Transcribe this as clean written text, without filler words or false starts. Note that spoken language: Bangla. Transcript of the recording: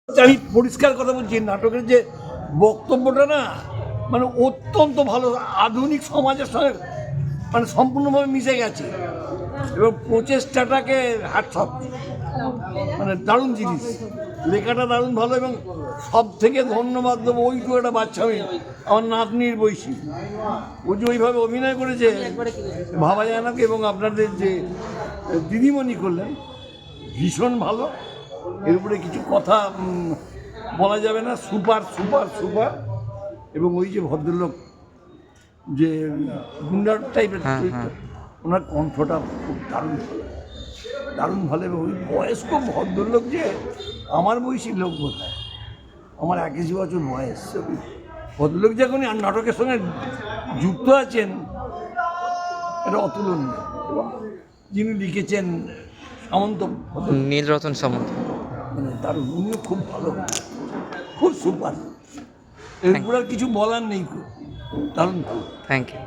আমি পরিষ্কার কথা বলছি, নাটকের যে বক্তব্যটা না মানে অত্যন্ত ভালো, আধুনিক সমাজের সঙ্গে মানে সম্পূর্ণভাবে মিশে গেছে এবং প্রচেষ্টাটাকে হাতছাপ, মানে দারুণ জিনিস, লেখাটা দারুণ ভালো। এবং সব থেকে ধন্যবাদ দেবো ওইটু একটা বাচ্চা মেয়ে, আমার নাতনির বয়সী, ও যে ওইভাবে অভিনয় করেছে ভাবা যায় না। এবং আপনাদের যে দিদিমণি করলেন ভীষণ ভালো, এর উপরে কিছু কথা বলা যাবে না, সুপার সুপার সুপার। এবং ওই যে ভদ্রলোক যে গুন্ডার টাইপের চরিত্র, ওনার কণ্ঠটা খুব দারুণ ভালো, দারুণ ভালো। এবং ওই বয়স্ক ভদ্রলোক যে আমার বয়সী লোক বোধহয়, আমার 21 বছর বয়স, ভদ্রলোক যে এখন নাটকের সঙ্গে যুক্ত আছেন এটা অতুলনীয়। যিনি লিখেছেন সামন্ত, নীলরতন সামন্ত, মানে দারুণ, উনিও খুব ভালো, খুব সুপার, এরপর আর কিছু বলার নেই, দারুণ ভালো। Thank you.